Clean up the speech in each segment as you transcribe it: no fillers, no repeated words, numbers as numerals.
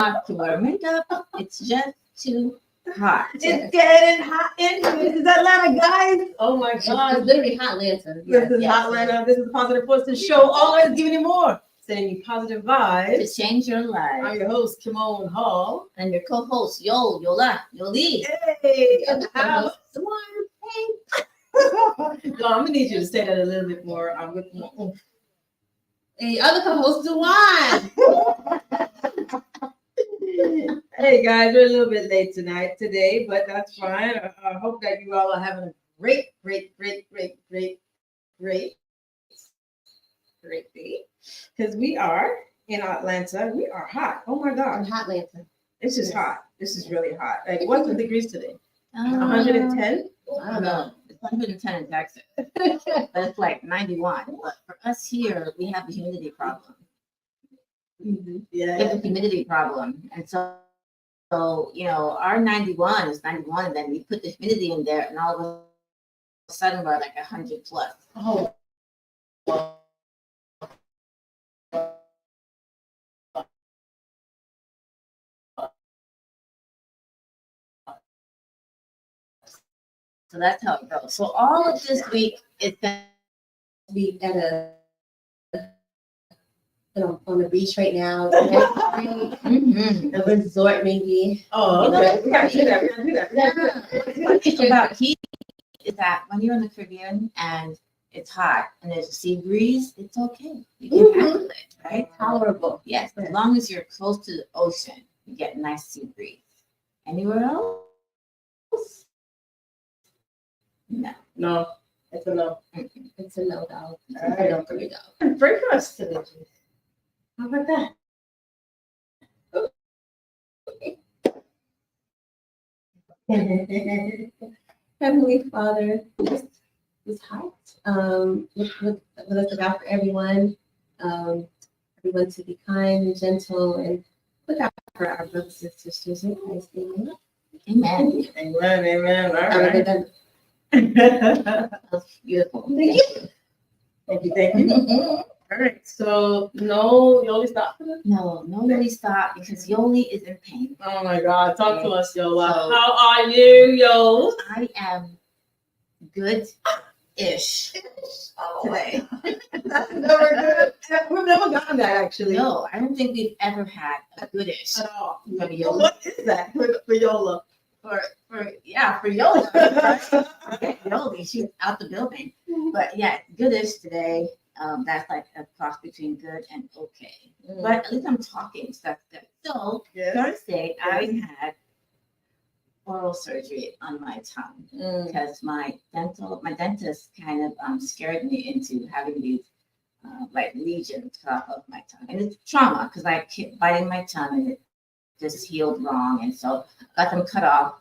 Not to wear makeup. It's just too hot. It's getting hot in here. This is Atlanta, guys. Oh my It's God. literally hot Atlanta. This is Hot Atlanta. This is the Positive Forces Show. Always giving you more. Sending you positive To vibes. change your life. I'm your host, Kimone Hall. And your co-host, Yola, Yoli. Hey, in the house. Dwan. Hey. No, I'm gonna need you to say that a little bit more. With more oomph. And your other co-host, Dwan. Hey guys, we're a little bit late today, but that's fine. I hope that you all are having a great day. Because we are in Atlanta. We are hot. Oh my In God. hot Atlanta. This is hot. This is really hot. Like, what's the degrees today? Uh, 110? I don't know. It's 110 in Texas. But it's like 91. But for us here, we have a humidity problem. We have Yeah. a humidity problem. And so you know, our 91 is 91, and then we put the humidity in there, and all of a sudden we're like 100 plus. Oh. So that's how it goes. So all of this week is going We at a on the beach right now. A resort maybe. Oh, okay. We gotta do that. We gotta do that. We gotta do to that. think about heat is that when you're in the Caribbean and it's hot and there's a sea breeze, it's okay. You can handle it, right? Tolerable. Yes, as long as you're close to the ocean, you get a nice sea breeze. Anywhere else? No. No, it's a no. It's a no go. It's All a right. no for me though. Break us to the juice. How about that? Heavenly Father, this heart. Look us out for everyone. Everyone to be kind and gentle and look out for our brothers and sisters in Christ. Amen. Amen. Amen. All Have a good right. day. That's beautiful. Thank you. Thank you. All right. So no, you only stop for this? No, nobody stop because Yoli is in pain. Oh my God. Talk to us, Yola. So- How are you, Yo? I am good-ish today. That's never good. We've never gotten that actually. No, I don't think we've ever had a good-ish At all. from Yola. What is that for Yola? For Yola. Right? Yoli, she's out the building. But yeah, good-ish today. That's like a cross between good and okay. But at least I'm talking, so that's good. So Yes. Thursday, I had oral surgery on my tongue because my dentist kind of scared me into having these like lesions cut off of my tongue, and it's trauma because I kept biting my tongue and it just healed wrong, and so got them cut off.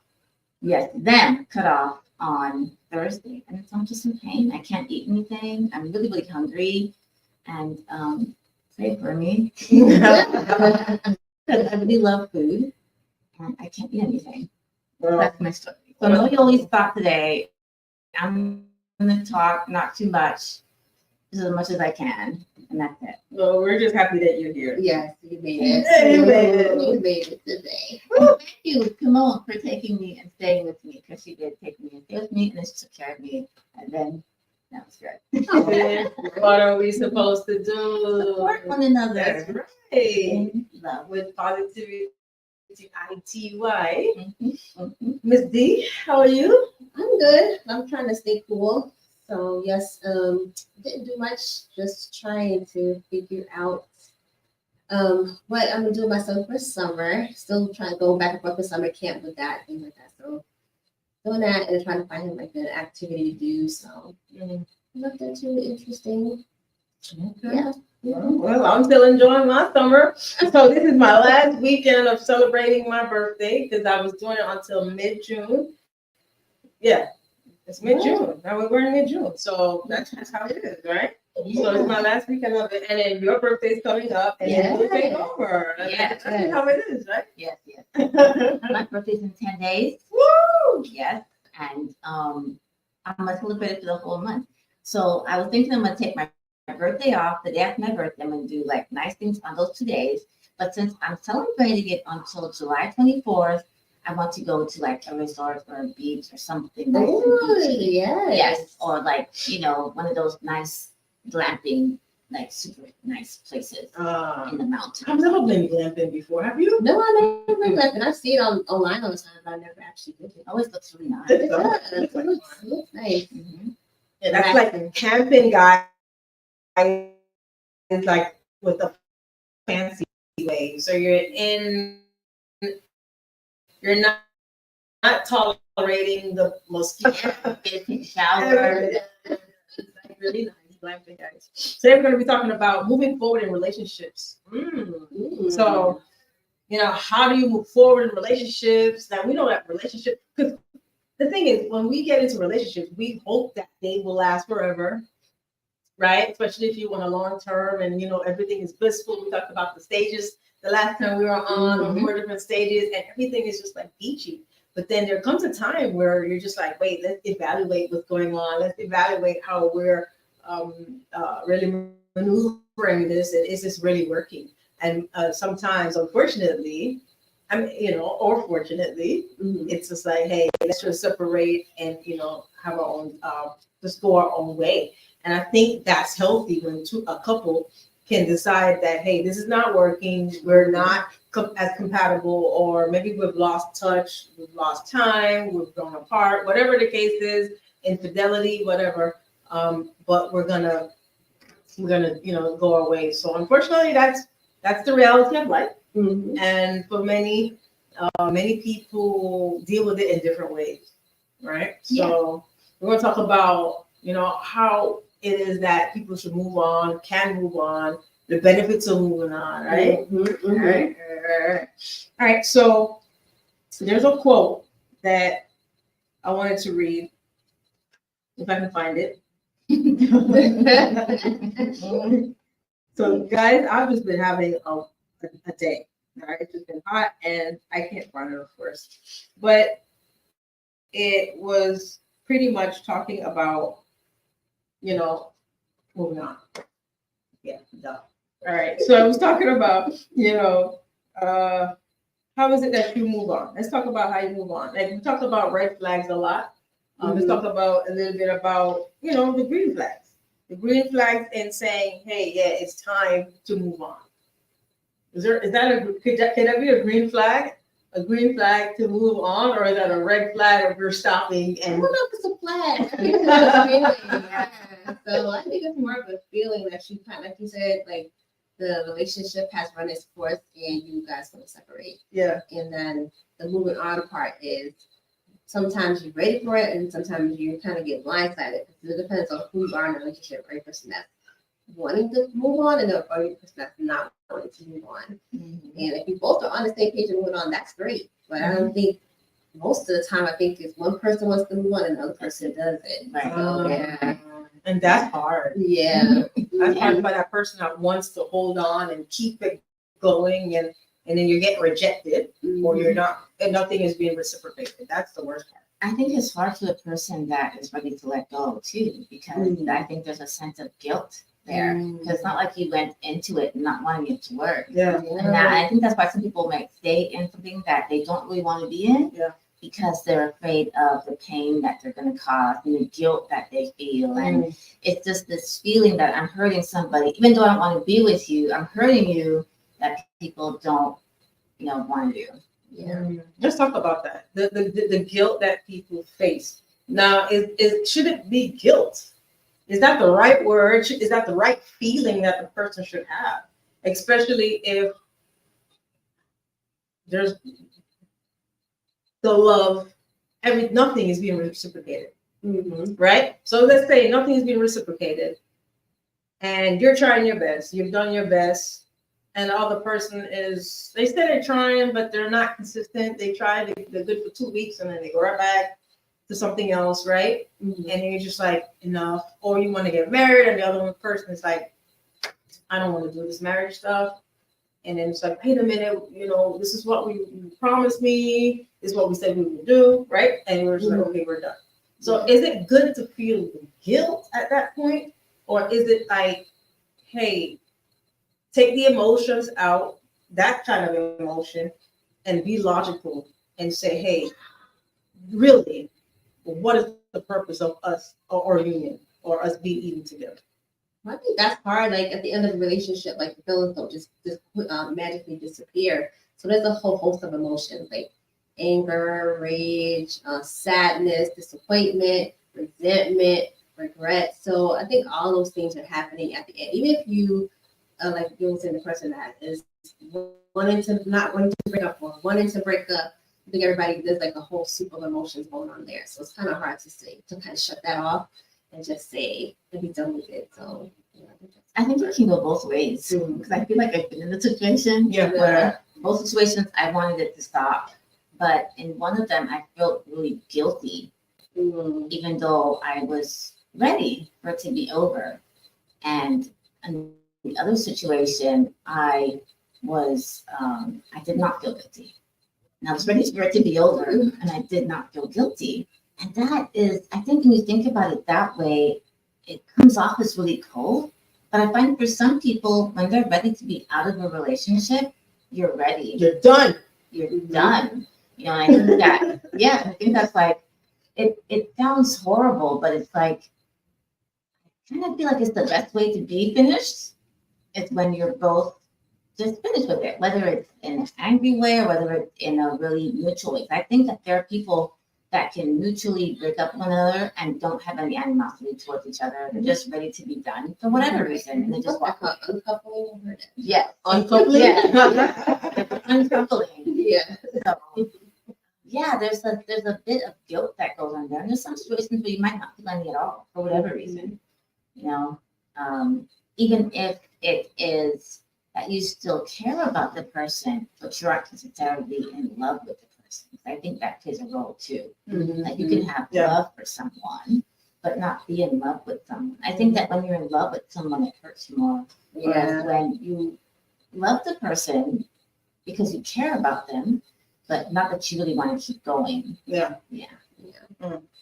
Yes, them cut off on Thursday, and so I'm just in pain. I can't eat anything. I'm really hungry, and pray for me because I really love food, and I can't eat anything. That's my story. So no Yoli spot today. I'm gonna talk not too much, just as much as I can, and that's it. Well, we're just happy that you're here. Yes, you made it. Yeah, you made it. You made it today. Thank you, Kimone, for taking me and staying with me because she did take me and stay with me and she took care of me, and then that was good. What are we supposed to do? Support one That's another. right. In love. With positivity, ITY. Mhm. Miss D, how are you? I'm good. I'm trying to stay cool. So yes, didn't do much. Just trying to figure out what I'm gonna do with myself for summer. Still trying to go back and forth for summer camp with that, things like that. So doing that and trying to find like an activity to do. So nothing too interesting. Yeah. Well, I'm still enjoying my summer. So this is my last weekend of celebrating my birthday because I was doing it until mid-June. Yeah, it's mid-June. Now we're in mid-June. So that's just how it is, right? So it's my last weekend of it. And then your birthday's coming up and then we'll take over. Yes. That's just how it is, right? Yes. My birthday's in 10 days. Woo! Yes. And I'm gonna celebrate it for the whole month. So I was thinking I'm gonna take my birthday off, the day after my birthday. I'm gonna do like nice things on those 2 days. But since I'm celebrating it until July 24th, I want to go to like a resort or a beach or something nice and Oh, beachy. yes. Yes, or like, one of those nice glamping, like super nice places in the mountains. I've never been glamping before. Have you? No, I never been left, and I see it online all the time, but I never actually did it. It always looks really nice. It It does. does. It looks nice. Mhm. Yeah, that's like camping guys, like with the fancy way. So you're not tolerating the mosquito. Getting showered. It's like really nice glamping guys. Today we're going to be talking about moving forward in relationships. So, how do you move forward in relationships? That we know that relationship, because the thing is, when we get into relationships, we hope that they will last forever, right? Especially if you want a long term and everything is blissful. We talked about the stages the last time we were on, 4 different stages, and everything is just like peachy. But then there comes a time where you're just like, wait, let's evaluate what's going on. Let's evaluate how we're really maneuvering this, and is this really working? And sometimes, unfortunately, or fortunately, it's just like, hey, let's just separate and have our own, just go our own way. And I think that's healthy when a couple can decide that, hey, this is not working. We're not as compatible, or maybe we've lost touch, we've lost time, we've grown apart, whatever the case is, infidelity, whatever. But we're gonna go our way. So unfortunately, that's the reality of life. And for many people deal with it in different ways, right? So we're going to talk about how it is that people should can move on, the benefits of moving on, right? All right. So there's a quote that I wanted to read, if I can find it. So guys, I've just been having a day. All right, it's just been hot, and I can't find it, of course, but it was pretty much talking about moving on. Yeah, duh. All right, so I was talking about how is it that you move on? Let's talk about how you move on. Like, we talk about red flags a lot. Let's talk about a little bit about the green flags. The green flags and saying, hey, yeah, it's time to move on. Could that be a green flag? A green flag to move on, or is that a red flag if you're stopping? I And don't know if it's a flag. I think it's a feeling. Yeah. So I think it's more of a feeling that you kind of, like you said, like the relationship has run its course and you guys want to separate. yeah, And then the moving on part is sometimes you're ready for it, and sometimes you kind of get blindsided. It depends on who you are in a relationship, right? Person that's wanting to move on, and the other person that's not wanting to move on. And if you both are on the same page and moving on, that's great. But I don't think most of the time, I think if one person wants to move on and the other person does it. Right. So, yeah. and that's hard. Yeah. That's hard by that person that wants to hold on and keep it going, and then you're getting rejected, or you're not, and nothing is being reciprocated. That's the worst part. I think it's hard for the person that is ready to let go too, because I think there's a sense of guilt there. Because it's not like you went into it not wanting it to work. Yeah. And I think that's why some people might stay in something that they don't really want to be in. Yeah. Because they're afraid of the pain that they're going to cause and the guilt that they feel. And it's just this feeling that I'm hurting somebody, even though I don't want to be with you, I'm hurting you, that people don't, want to do. Yeah. Let's talk about that. The guilt that people face. Now, should it be guilt? Is that the right word? Is that the right feeling that the person should have? Especially if there's the love, nothing is being reciprocated, right? So let's say nothing is being reciprocated, and you're trying your best. You've done your best, and the other person they say they're trying, but they're not consistent. They try, they're good for 2 weeks, and then they go right back to something else, right? And you're just like, enough. Or you want to get married, and the other one person is like, I don't want to do this marriage stuff. And then it's like, wait a minute, this is what you promised me. This is what we said we would do, right? And we're just like, okay, we're done. So is it good to feel the guilt at that point? Or is it like, hey, take the emotions out, that kind of emotion and be logical and say, hey, really, what is the purpose of us or union or us being eating together? I think that's hard. Like at the end of the relationship, like the feelings don't just magically disappear. So there's a whole host of emotions like anger, rage, sadness, disappointment, resentment, regret. So I think all those things are happening at the end. Even if you, like you were saying, the person that is wanting to not wanting to break up or wanting to break up, I think everybody there's like a whole soup of emotions going on there. So it's kind of hard to say to kind of shut that off and just say and be done with it. So yeah, I think it can go both ways because I feel like I've been in a situation where both situations I wanted it to stop, but in one of them I felt really guilty, even though I was ready for it to be over. And in the other situation, I was I did not feel guilty. And I was ready for it to be over, and I did not feel guilty. And that is, I think, when you think about it that way, it comes off as really cold. But I find for some people, when they're ready to be out of a relationship, you're ready. You're done. You're done. You know, and I think that, yeah, I think that's like, it sounds horrible, but it's like, I kind of feel like it's the best way to be finished. It's when you're both just finished with it, whether it's in an angry way or whether it's in a really mutual way. I think that there are people that can mutually break up one another and don't have any animosity towards each other. They're just ready to be done for whatever reason, and they just walk away. Uncoupling. Yeah, Uncoupling. Yeah, uncoupling. Yeah. So, yeah, there's a bit of guilt that goes on there, and there's some situations where you might not feel any at all for whatever reason. You know, even if it is that you still care about the person, but you aren't necessarily in love with the person. I think that plays a role too. Like you can have love for someone, but not be in love with someone. I think that when you're in love with someone, it hurts more. Whereas when you love the person because you care about them, but not that you really want to keep going. Yeah. Yeah.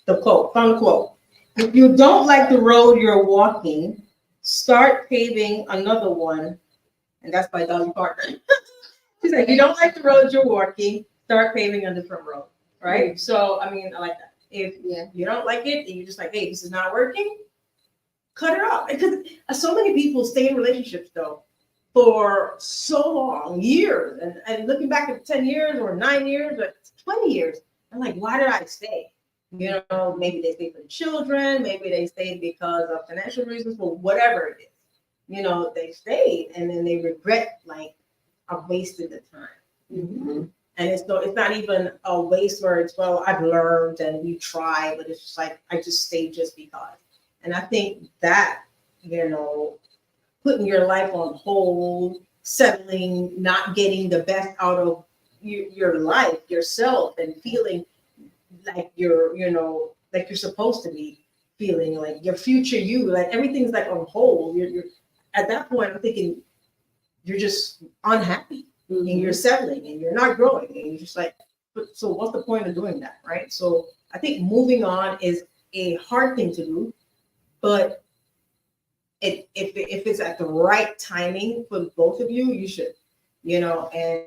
The quote, final quote. If you don't like the road you're walking, start paving another one. And that's by Dolly Parton. She said, if you don't like the road you're walking, start paving a different road. Right? So, I mean, I like that. If you don't like it and you're just like, hey, this is not working, cut it off. Because so many people stay in relationships, though, for so long, years. And looking back at 10 years or 9 years or 20 years, I'm like, why did I stay? You know, maybe they stayed for the children. Maybe they stayed because of financial reasons, or whatever it is. You know, they stayed and then they regret, like, I wasted the time. And it's not even a waste where it's, well, I've learned and we try, but it's just like, I just stayed just because. And I think that, you know, putting your life on hold, settling, not getting the best out of your life, yourself, and feeling like you're, you know, like you're supposed to be feeling, like your future you, like everything's like on hold. You're at that point, I'm thinking you're just unhappy and you're settling and you're not growing and you're just like, so what's the point of doing that, right? So I think moving on is a hard thing to do, but if it's at the right timing for both of you, you should, you know, and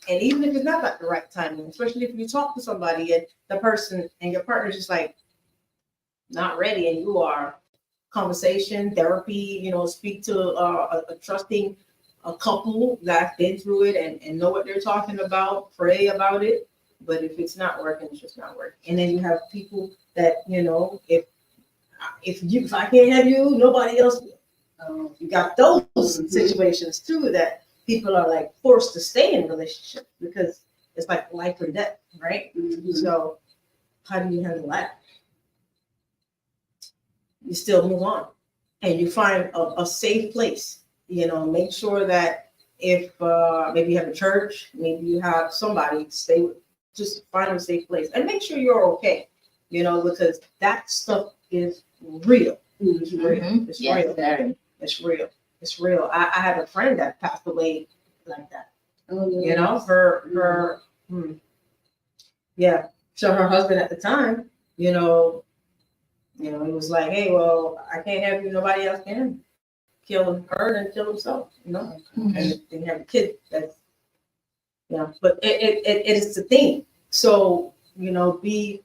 even if it's not at the right timing, especially if you talk to somebody and the person and your partner's just like not ready and you are, conversation, therapy, you know, speak to a trusting couple that's been through it and know what they're talking about, pray about it. But if it's not working, it's just not working. And then you have people that, you know, if I can't have you, nobody else will. You got those situations too that people are like forced to stay in relationships because it's like life or death, right? So how do you handle that? You still move on and you find a safe place, you know, make sure that if maybe you have a church, maybe you have somebody stay with, just find a safe place and make sure you're okay, you know, because that stuff is real. It's real. It's real. It's real. It's real. I had a friend that passed away like that. You know, yeah. So her husband at the time, you know, it was like, hey, well, I can't have you, nobody else can. kill her and kill himself, And if they have a kid, that's, but it is the thing. So, be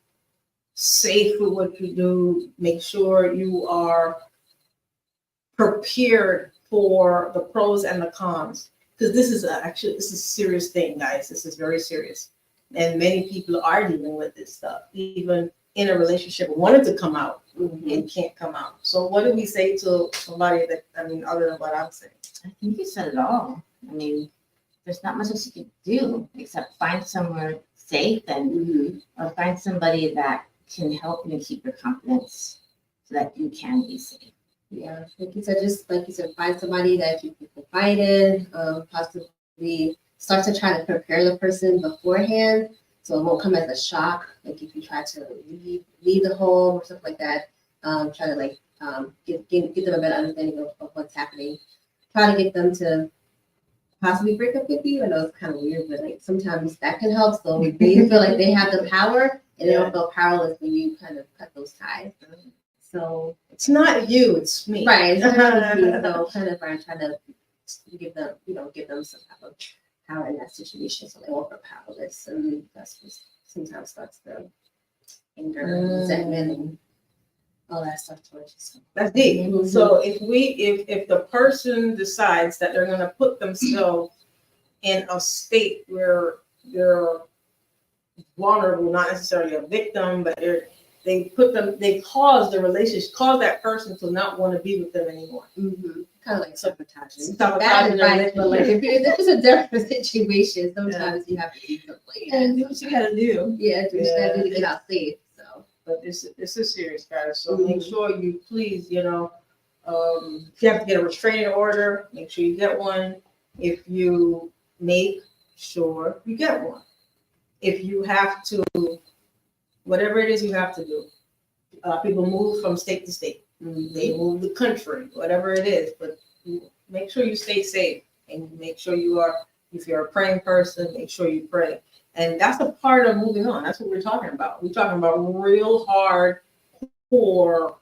safe with what you do. Make sure you are prepared for the pros and the cons. Because this is a serious thing, guys. This is very serious. And many people are dealing with this stuff, even in a relationship, wanted to come out and can't come out. So what do we say to somebody other than what I'm saying? I think you said it all. I mean, there's not much else you can do except find somewhere safe and or find somebody that can help you and keep your confidence so that you can be safe. Yeah, like you said, find somebody that you can confide in, possibly start to try to prepare the person beforehand so it won't come as a shock. Like if you try to leave the home or something like that, try to give them a better understanding of what's happening. Try to get them to possibly break up with you. I know it's kind of weird, but like sometimes that can help. So they feel like they have the power and they don't feel powerless when you kind of cut those ties. So it's not you, it's me. Right. It's not me. So kind of trying to give them some type of power in that situation so they won't feel powerless. And that's what sometimes starts the anger, resentment, and all that stuff towards you. That's deep. So if the person decides that they're gonna put themselves in a state where they're vulnerable, not necessarily a victim, but they cause that person to not want to be with them anymore. Kind of like sabotaging. Sabotaging Bad advice, but like if it's a different situation, sometimes you have to do something like that. Do what you gotta do. Yeah, do what you gotta do to get out safe. So, but this is serious, guys. So make sure you please, if you have to get a restraining order, make sure you get one. If you make sure you get one. If you have to, whatever it is you have to do. People move from state to state. They move the country, whatever it is. But make sure you stay safe and make sure if you're a praying person, make sure you pray. And that's a part of moving on. That's what we're talking about. We're talking about real hard core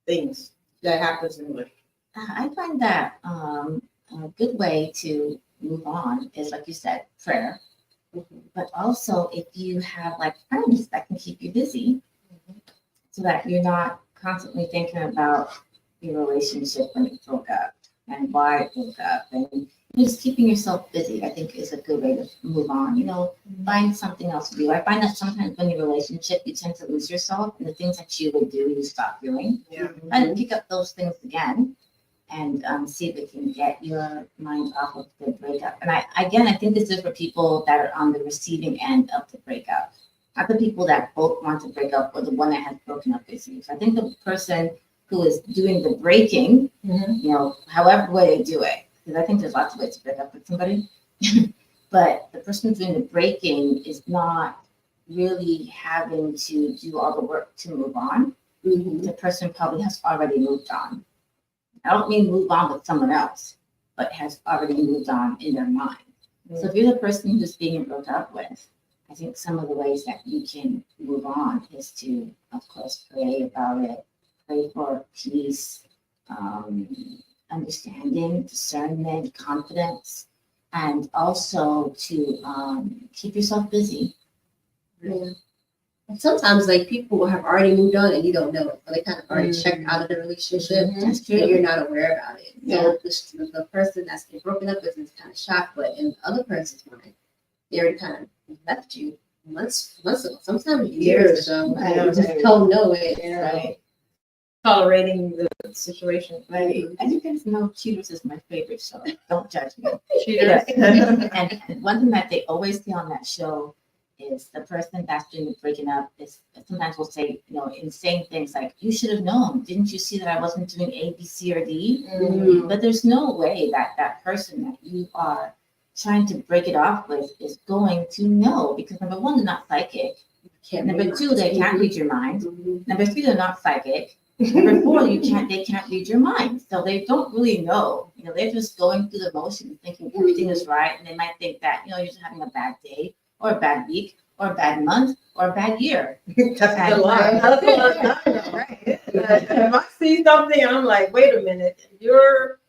things that happens in life. I find that a good way to move on is, like you said, prayer. But also if you have like friends that can keep you busy so that you're not constantly thinking about your relationship when it broke up and why it broke up, and just keeping yourself busy, I think is a good way to move on. Find something else to do. I find that sometimes when you're in a relationship, you tend to lose yourself and the things that you would do, you stop doing. And pick up those things again and see if it can get your mind off of the breakup. And I think this is for people that are on the receiving end of the breakup, not the people that both want to break up or the one that has broken up with you. So I think the person who is doing the breaking, however way they do it, because I think there's lots of ways to break up with somebody, but the person doing the breaking is not really having to do all the work to move on. The person probably has already moved on. I don't mean move on with someone else, but has already moved on in their mind. So if you're the person who's being broke up with, I think some of the ways that you can move on is to, of course, pray about it, pray for peace, understanding, discernment, confidence, and also to keep yourself busy. Yeah. And sometimes like people have already moved on and you don't know it. So they kind of already checked out of the relationship That's true. and you're not aware about it. So the person that's been broken up with is kind of shocked, but in the other person's mind, they already kind of left you months ago, sometimes years ago. You just don't know it. Right. Tolerating the situation. Right. As you guys know, Cheaters is my favorite show. Don't judge me. Cheaters. And one thing that they always say on that show is the person that's doing the breaking up is sometimes will say, insane things like, you should have known. Didn't you see that I wasn't doing A, B, C, or D? But there's no way that person that you are trying to break it off with is going to know, because number one, they're not psychic. Number two, they can't read your mind. Number three, they're not psychic. Number four, they can't read your mind. So they don't really know. They're just going through the motions, thinking everything is right. And they might think that, you're just having a bad day or a bad week, or a bad month or a bad year. That's a lot. That's a lot of time, right? If I see something, I'm like, wait a minute, you're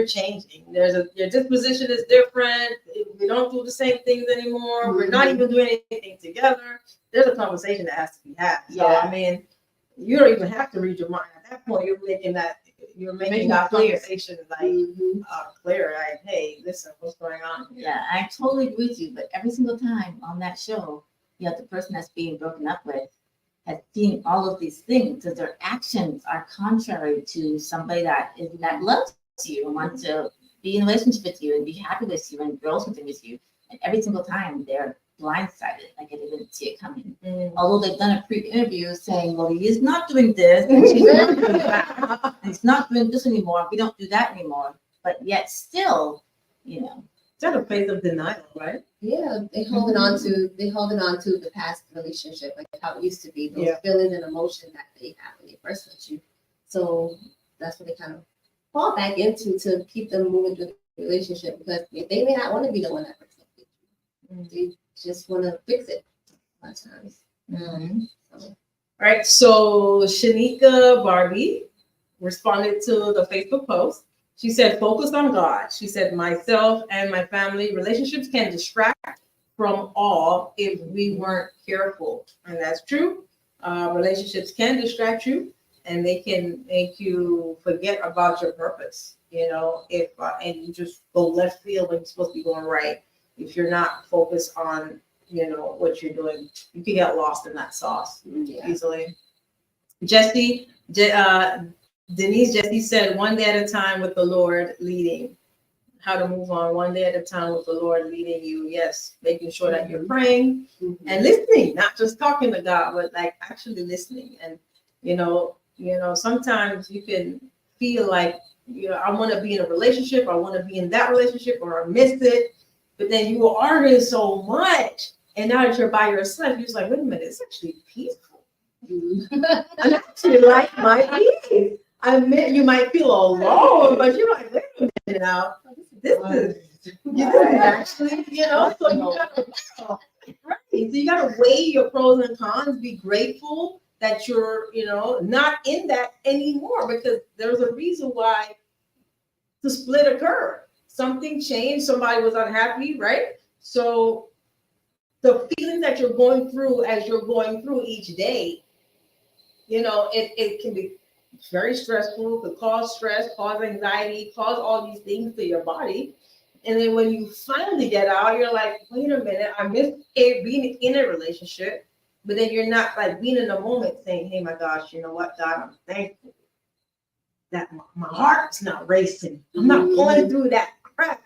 changing. Your disposition is different. We don't do the same things anymore. We're not even doing anything together. There's a conversation that has to be had. So I mean, you don't even have to read your mind. At that point, you're making that conversation like clear. Like, hey, listen, what's going on? Yeah, I totally agree with you. But every single time on that show, you know, the person that's being broken up with has seen all of these things because their actions are contrary to somebody that loves you and wants to be in a relationship with you and be happy with you and grow something with you. And every single time they're blindsided, like they didn't see it coming. Although they've done a pre-interview saying, well, he is not doing this, and she's not doing that, and he's not doing this anymore. We don't do that anymore. But yet still, you know. It's not a phase of denial, right? Yeah, they holding on to the past relationship, like how it used to be, those feelings and emotions that they have when they first met you. So that's what they kind of fall back into to keep them moving through the relationship, because they may not want to be the one that breaks up with you. They just want to fix it a lot of times. All right, so Shanika Barbie responded to the Facebook post. She said, focus on God. She said, myself and my family relationships can distract from all if we weren't careful. And that's true. Relationships can distract you and they can make you forget about your purpose. You know, if and you just go left field when you're supposed to be going right. If you're not focused on, you know, what you're doing, you can get lost in that sauce easily. Denise Jesse said, one day at a time with the Lord leading. How to move on one day at a time with the Lord leading you. Yes, making sure that you're praying and listening, not just talking to God, but like actually listening. And you know, sometimes you can feel like, you know, I want to be in a relationship, I want to be in that relationship, or I missed it. But then you were arguing so much, and now that you're by yourself, you're just like, wait a minute, it's actually peaceful. I actually like my peace. I admit you might feel alone, but you're like, wait a minute now. This is actually, you know, so you gotta weigh your pros and cons, be grateful that you're, you know, not in that anymore, because there's a reason why the split occurred. Something changed, somebody was unhappy, right? So the feelings that you're going through as you're going through each day, you know, it can be very stressful, could cause stress, cause anxiety, cause all these things to your body. And then when you finally get out, you're like, wait a minute, I miss being in a relationship. But then you're not like being in the moment saying, hey, my gosh, you know what, God, I'm thankful that my heart's not racing. I'm not going through that crap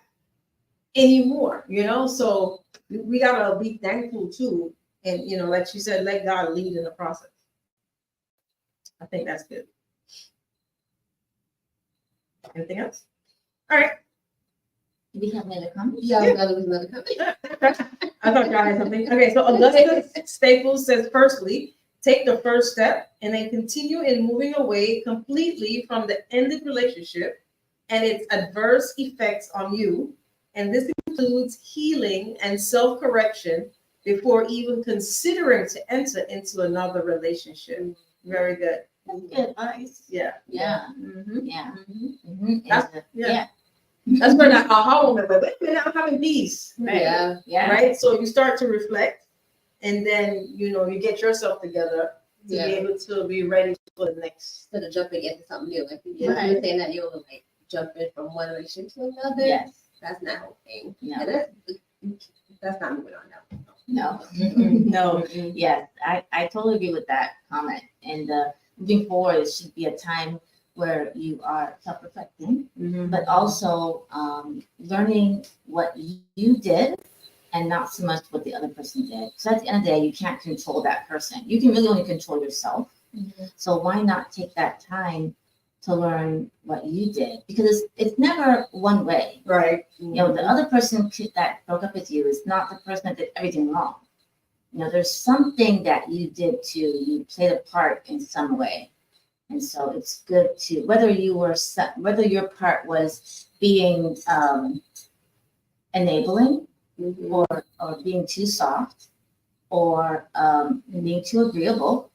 anymore, you know? So we gotta be thankful too. And, you know, like she said, let God lead in the process. I think that's good. Anything else? All right. Do we have another comment? Yeah, that was another comment. I thought y'all had something. Okay, so Augusta Staples says, firstly, take the first step and then continue in moving away completely from the ended relationship and its adverse effects on you. And this includes healing and self-correction before even considering to enter into another relationship. Very good. That's good advice. Yeah. Yeah. Mm-hmm. Yeah. Yeah. That's where that aha moment, but wait a minute, I'm having peace. Right. Yeah. Right. So you start to reflect, and then you know you get yourself together to be able to be ready for the next. Instead of jumping into something new, like you were saying that you'll like jump in from one relationship to another. Yes. That's not okay. No. That's not moving on now. No. No. Yes, I totally agree with that comment. And moving forward, it should be a time where you are self-reflecting, but also learning what you did and not so much what the other person did. So at the end of the day, you can't control that person. You can really only control yourself. So why not take that time to learn what you did? Because it's never one way. Right. You know, the other person that broke up with you is not the person that did everything wrong. You know, there's something that you did too. You played a part in some way. And so it's good to, whether your part was being enabling or being too soft, or being too agreeable,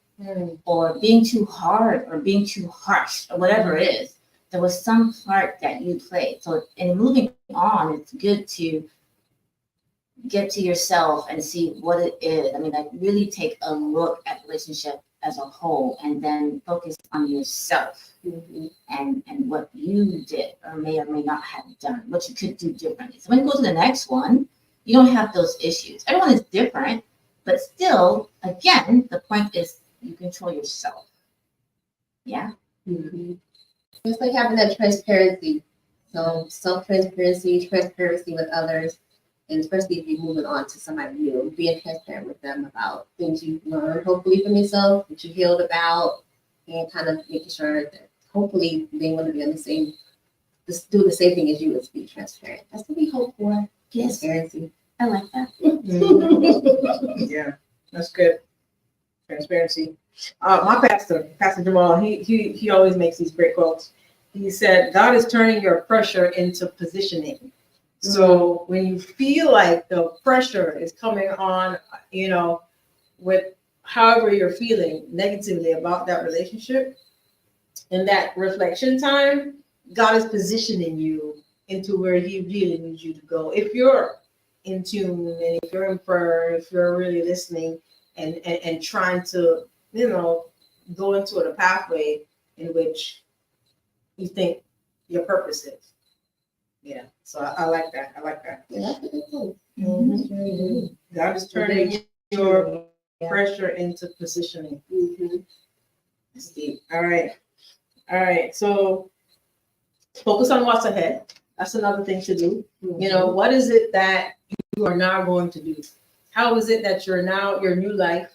or being too hard, or being too harsh, or whatever it is. There was some part that you played. So in moving on, it's good to get to yourself and see what it is. I mean, like really take a look at the relationship as a whole, and then focus on yourself and what you did or may not have done, what you could do differently. So when you go to the next one, you don't have those issues. Everyone is different, but still, again, the point is you control yourself. Yeah. It's like having that transparency. So self-transparency, transparency with others, and especially if you're moving on to somebody new, being transparent with them about things you've learned, hopefully from yourself, that you healed about, and kind of making sure that hopefully they want to be on the same, just do the same thing as you, is be transparent. That's what we hope for. Yes. Transparency. I like that. Yeah, that's good. Transparency. My pastor, Pastor Jamal, he always makes these great quotes. He said, God is turning your pressure into positioning. So when you feel like the pressure is coming on, with however you're feeling negatively about that relationship, in that reflection time, God is positioning you into where He really needs you to go. If you're in tune, and if you're in prayer, if you're really listening and trying to, go into the pathway in which you think your purpose is. Yeah. So I like that. I like that. Yeah, that's a good point. God is turning your pressure into positioning. That's deep. All right. So focus on what's ahead. That's another thing to do. What is it that you are now going to do? How is it that your new life?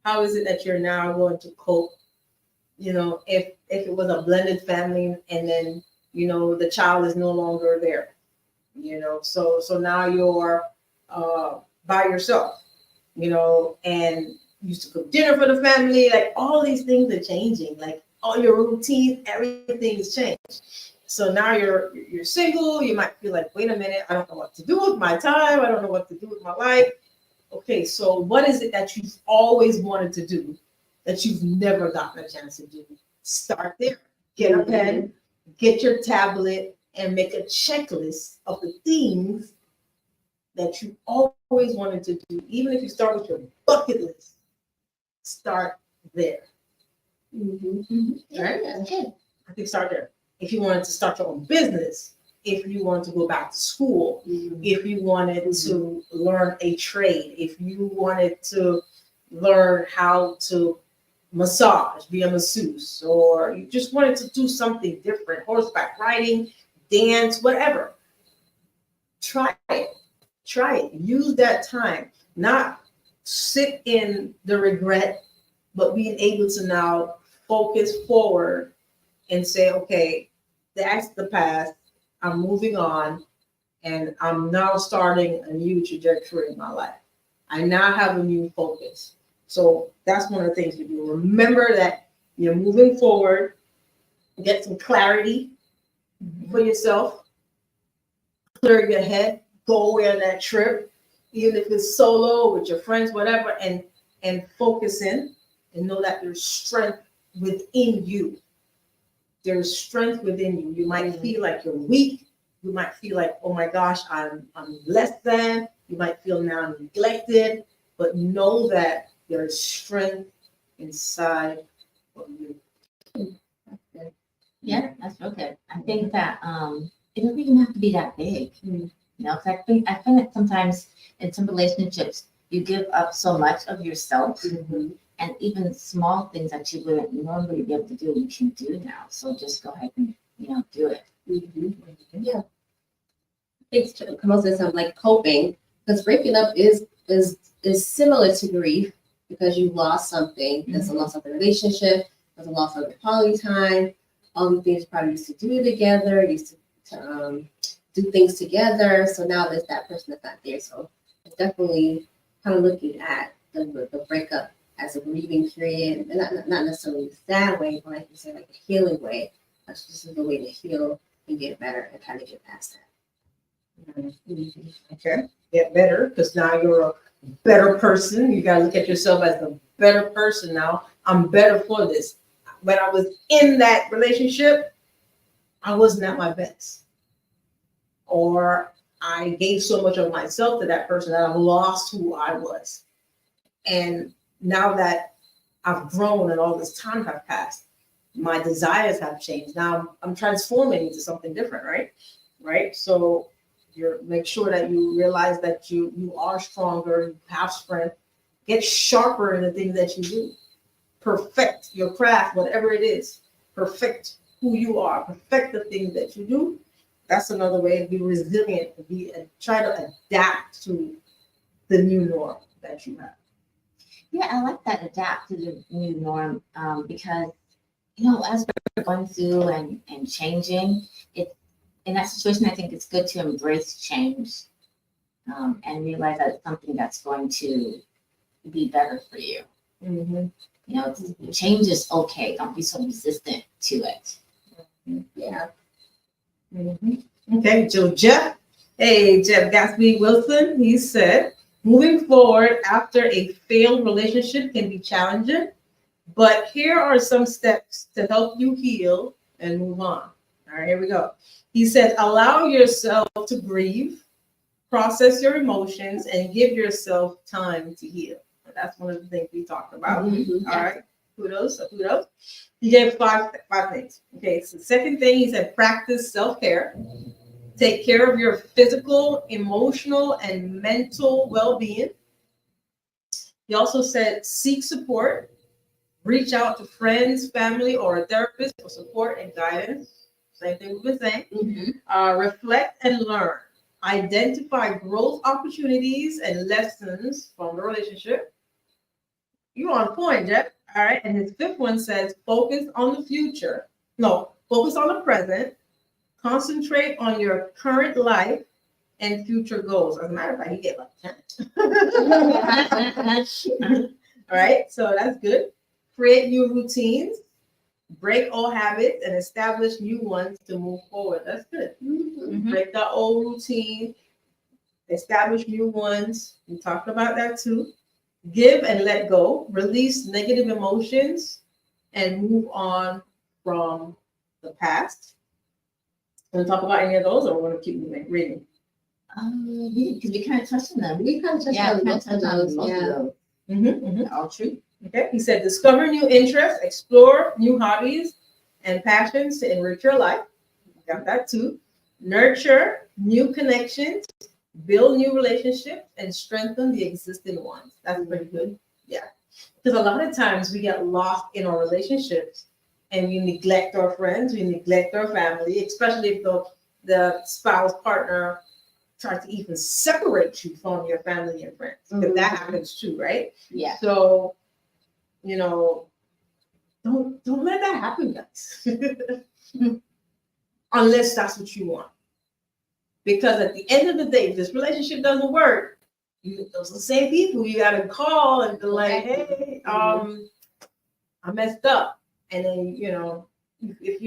How is it that you're now going to cope? If it was a blended family, and then the child is no longer there, so now you're by yourself, and you used to cook dinner for the family. Like, all these things are changing. Like, all your routine, everything is changed. So now you're single. You might feel like, wait a minute, I don't know what to do with my time. I don't know what to do with my life. Okay, so what is it that you've always wanted to do that you've never gotten a chance to do? Start there. Get a pen, get your tablet, and make a checklist of the things that you always wanted to do. Even if you start with your bucket list, start there. Right? Okay. I think start there. If you wanted to start your own business, if you wanted to go back to school, if you wanted to learn a trade, if you wanted to learn how to massage, be a masseuse, or you just wanted to do something different, horseback riding, dance, whatever. Try it. Use that time. Not sit in the regret, but being able to now focus forward and say, okay, that's the past. I'm moving on, and I'm now starting a new trajectory in my life. I now have a new focus. So that's one of the things you do. Remember that you're moving forward. Get some clarity for yourself. Clear your head. Go away on that trip, even if it's solo with your friends, whatever, and focus in, and know that there's strength within you. There's strength within you. You might feel like you're weak. You might feel like, oh my gosh, I'm less than. You might feel now neglected, but know that there's strength inside of you. Yeah, that's real good. I think that it doesn't even have to be that big. 'Cause I find that sometimes in some relationships you give up so much of yourself, and even small things that you wouldn't normally be able to do, you can do now. So just go ahead and do it. Yeah. It's most of the time like coping, because breaking up is similar to grief, because you lost something. There's a loss of the relationship. There's a loss of the quality time. All the things you probably used to do together. Used to do things together. So now there's that person that's not there. So it's definitely kind of looking at the breakup as a grieving period, and not necessarily a sad way, but like you said, like a healing way. That's just a way to heal and get better and kind of get past that. Okay, get better, because now better person. You got to look at yourself as a better person now. I'm better for this. When I was in that relationship, I wasn't at my best. Or I gave so much of myself to that person that I lost who I was. And now that I've grown and all this time have passed, my desires have changed. Now I'm transforming into something different, right? Right. So you make sure that you realize that you are stronger, you have strength, get sharper in the things that you do. Perfect your craft, whatever it is. Perfect who you are. Perfect the things that you do. That's another way to be resilient, to be and try to adapt to the new norm that you have. Yeah, I like that, adapt to the new norm, because as we're going through and changing, it in that situation, I think it's good to embrace change, and realize that it's something that's going to be better for you. Mm-hmm. Change is okay. Don't be so resistant to it. Yeah. Mm-hmm. Okay, so Jeff Gatsby Wilson, he said, moving forward after a failed relationship can be challenging, but here are some steps to help you heal and move on. All right, here we go. He said, allow yourself to grieve, process your emotions, and give yourself time to heal. That's one of the things we talked about. Mhm. All right, kudos. He gave five things. Okay, so the second thing, he said, practice self-care. Take care of your physical, emotional, and mental well-being. He also said, seek support. Reach out to friends, family, or a therapist for support and guidance. Same thing we've been saying. Reflect and learn. Identify growth opportunities and lessons from the relationship. You're on point, Jeff. All right. And his fifth one says, focus on the future. No, focus on the present. Concentrate on your current life and future goals. As a matter of fact, he gave like 10. All right. So that's good. Create new routines, break old habits, and establish new ones to move forward. That's good. Mhm. Break the old routine, establish new ones. We talked about that too. Give and let go, release negative emotions, and move on from the past. Want to talk about any of those, or want to keep moving, reading? Because we kind of touched on them. We kind of touched Yeah, on we kind most of of touched on those. most of Yeah. those. Mm-hmm. All true. Okay. He said, discover new interests, explore new hobbies and passions to enrich your life. Got that too. Nurture new connections, build new relationships, and strengthen the existing ones. That's pretty good. Yeah. Because a lot of times we get lost in our relationships and we neglect our friends, we neglect our family, especially if the spouse partner tries to even separate you from your family and friends. Because that happens too, right? Yeah. So, don't let that happen, guys. Unless that's what you want. Because at the end of the day, if this relationship doesn't work, those are the same people you gotta call and be like, hey, I messed up. And then, if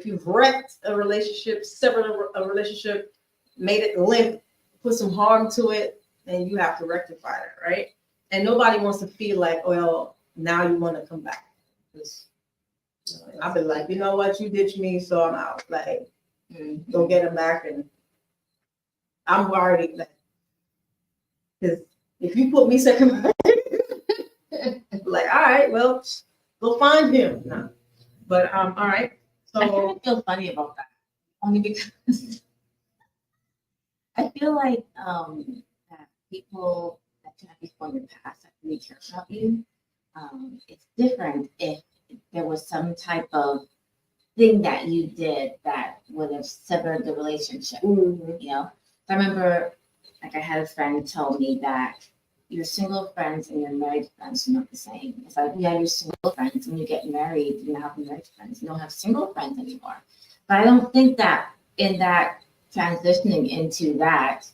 you've wrecked a relationship, severed a relationship, made it limp, put some harm to it, then you have to rectify it, right? And nobody wants to feel like, well, now you want to come back. I've been like, you know what, you ditched me, so I'm out. Like, go get him back, and I'm already like, because if you put me second, like, all right, well, go find him. No. But all right. I kind So of feel funny about that, only because I feel like that people that you have people in your past that really care about you, it's different if there was some type of thing that you did that would have severed the relationship. I remember, like, I had a friend tell me that your single friends and your married friends are not the same. It's like, yeah, you're single friends. When you get married, you don't have married friends. You don't have single friends anymore. But I don't think that in that transitioning into that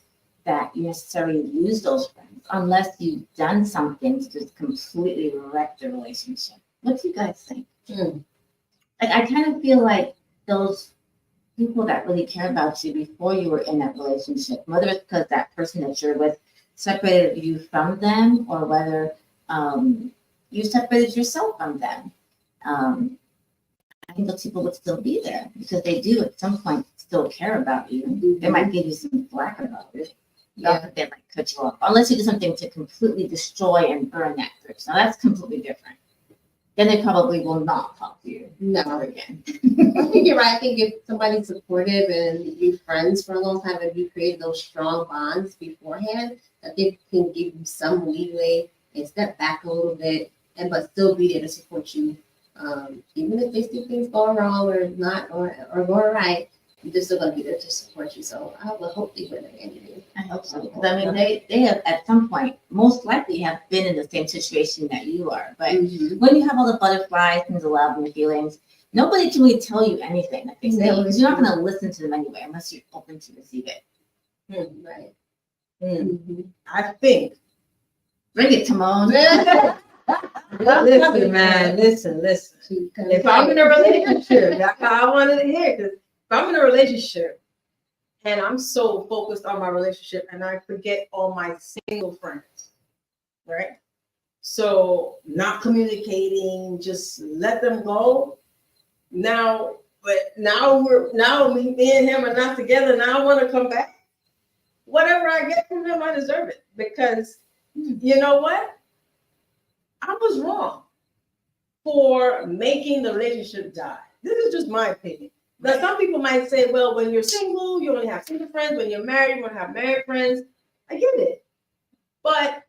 you necessarily lose those friends unless you've done something to just completely wreck the relationship. What do you guys think? Like, I kind of feel like those people that really care about you before you were in that relationship, whether it's because that person that you're with separated you from them or whether you separated yourself from them. I think those people would still be there because they do at some point still care about you. They might give you some flack about it. Not that they like cut you off, unless you do something to completely destroy and burn that person. Now that's completely different. Then they probably will not talk to you No. ever again. I think you're right. I think if somebody's supportive and you're friends for a long time, if you create those strong bonds beforehand, that they can give you some leeway and step back a little bit, and but still be there to support you. Even if they see things going wrong or not or going right, they're still going to be there to support you. So I would hope they would abandon you. I hope so. Because I mean, they have at some point most likely have been in the same situation that you are. But when you have all the butterflies and the love and the feelings, nobody can really tell you anything that they say because you're not going to listen to them anyway unless you're open to receive it. Right. I think. Bring it, Kimone. Listen, man. Listen. If I'm in a relationship, that's how I wanted to hear. Because if I'm in a relationship and I'm so focused on my relationship and I forget all my single friends, right? So not communicating, just let them go. Now me and him are not together. Now I want to come back. Whatever I get from him, I deserve it because you know what? I was wrong for making the relationship die. This is just my opinion. Now, some people might say, well, when you're single, you only have single friends. When you're married, you want to have married friends. I get it. But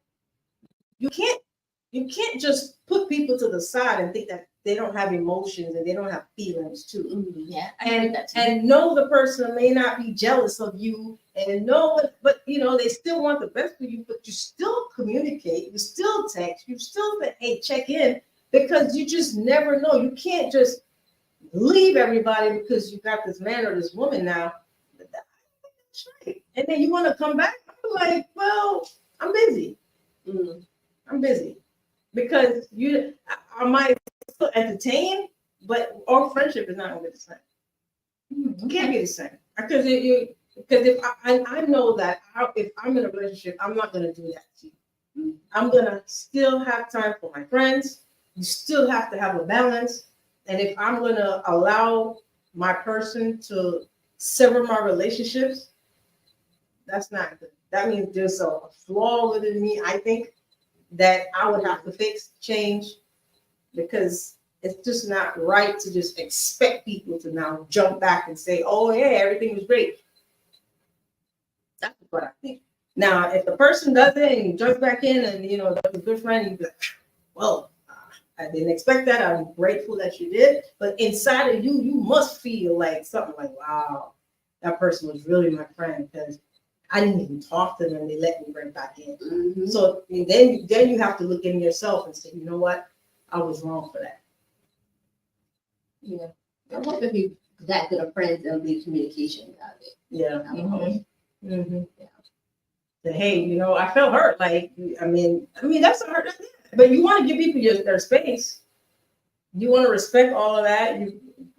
you can't just put people to the side and think that they don't have emotions and they don't have feelings too. Yeah, and know the person may not be jealous of you and know it, but they still want the best for you, but you still communicate, you still text, you still say, hey, check in, because you just never know. You can't just leave everybody because you got this man or this woman now. That's right. And then you want to come back. I'm like, well, I'm busy. I'm busy. Because I might still entertain, but our friendship is not going to be the same. It can't be the same. Because if I know that if I'm in a relationship, I'm not going to do that to you. I'm going to still have time for my friends. You still have to have a balance. And if I'm going to allow my person to sever my relationships, that's not good. That means there's a flaw within me, I think, that I would have to fix, change, because it's just not right to just expect people to now jump back and say, oh, yeah, everything was great. That's what I think. Now, if the person does it and jumps back in and, that's a good friend, you'd be like, well, I didn't expect that. I'm grateful that you did. But inside of you, you must feel like something like, wow, that person was really my friend because I didn't even talk to them. They let me right back in. So then you have to look in yourself and say, you know what? I was wrong for that. Yeah. I hope if you that good of friends, there'll be communication about it. Yeah. Yeah. Say, hey, I felt hurt. Like, I mean, that's a hurt. But you want to give people their space. You want to respect all of that.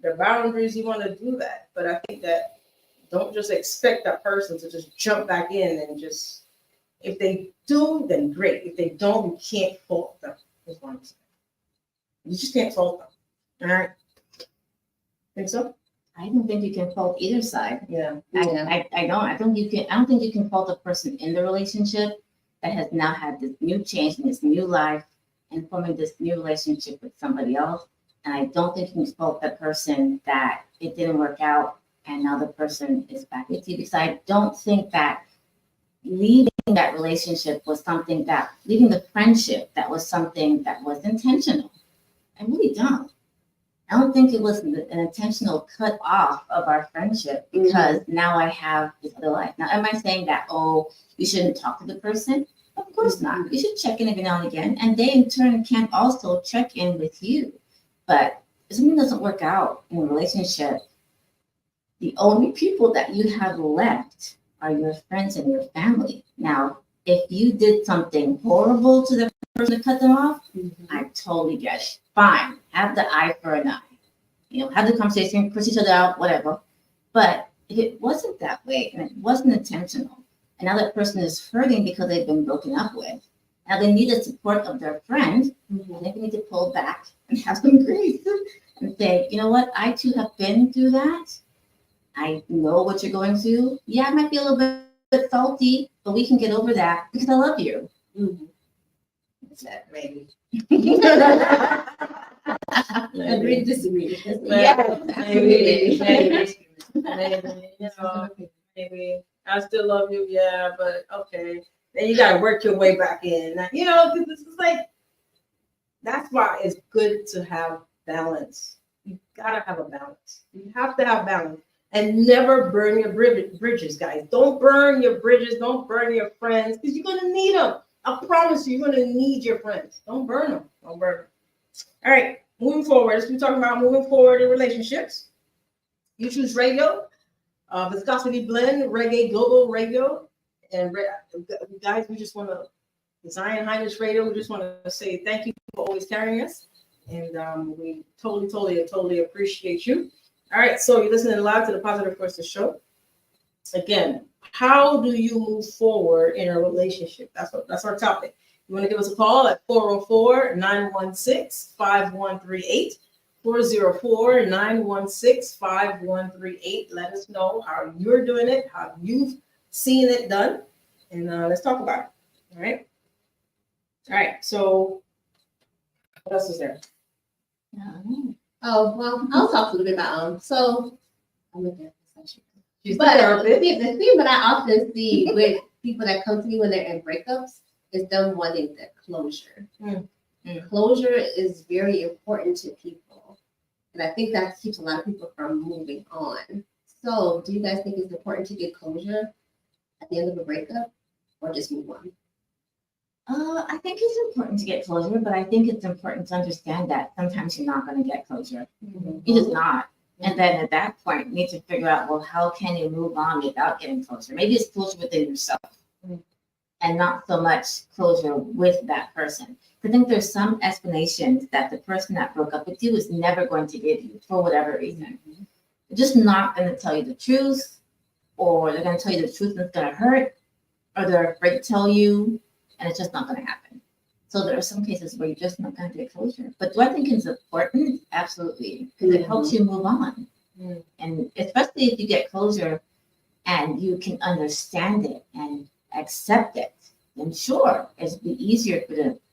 Their boundaries. You want to do that. But I think that don't just expect that person to just jump back in and just. If they do, then great. If they don't, you can't fault them. That's what I'm saying. You just can't fault them. All right. Think so? I don't think you can fault either side. Yeah. I don't think you can fault the person in the relationship that has now had this new change in this new life and forming this new relationship with somebody else. And I don't think you can fault the person that it didn't work out and now the person is back with you, because I don't think that leaving that relationship was something that leaving the friendship that was something that was intentional. I really don't. I don't think it was an intentional cut off of our friendship because now I have this other life. Now, am I saying that, you shouldn't talk to the person? Of course not. You should check in every now and again. And they, in turn, can also check in with you. But if something doesn't work out in a relationship, the only people that you have left are your friends and your family. Now, if you did something horrible to the person to cut them off, I totally get it. Fine, have the eye for an eye. Have the conversation, push each other out, whatever. But if it wasn't that way and it wasn't intentional, and now that person is hurting because they've been broken up with. Now they need the support of their friend, and they need to pull back and have some grace and say, you know what, I too have been through that. I know what you're going through. Yeah, I might be a little bit salty, but we can get over that because I love you. That's that, maybe. Agree to disagree. Yeah, maybe, you know, maybe I still love you, yeah, but okay. Then you gotta work your way back in. You know, this is like, that's why it's good to have balance. You gotta have a balance. You have to have balance. And never burn your bridges, guys. Don't burn your bridges. Don't burn your friends, because you're gonna need them. I promise you, you're gonna need your friends. Don't burn them. Don't burn them. All right, moving forward. As we're talking about moving forward in relationships, you choose radio, Viscosity Blend, Reggae Global Radio, and guys, we just want to, Zion Highness Radio, we just want to say thank you for always carrying us, and we totally appreciate you. All right, so you're listening live to the Positive Forces Show. Again, how do you move forward in a relationship? That's our topic. You want to give us a call at 404-916-5138. 404-916-5138. Let us know how you're doing it, how you've seen it done, and let's talk about it. All right. All right. So, what else is there? Oh, well, I'll talk a little bit about so I'm a therapist. She's But the therapist. the thing that I often see with people that come to me when they're in breakups is them wanting the closure. Closure is very important to people, and I think that keeps a lot of people from moving on. So, do you guys think it's important to get closure at the end of a breakup, or just move on? I think it's important to get closure, but I think it's important to understand that sometimes you're not going to get closure. You're just not. And then at that point, you need to figure out, well, how can you move on without getting closure? Maybe it's closure within yourself and not so much closure with that person. I think there's some explanations that the person that broke up with you is never going to give you for whatever reason. They're just not going to tell you the truth, or they're going to tell you the truth and it's going to hurt, or they're afraid to tell you, and it's just not going to happen. So there are some cases where you're just not going to get closure. But do I think it's important? Absolutely, because it helps you move on. And especially if you get closure and you can understand it and accept it, then sure, it'll be easier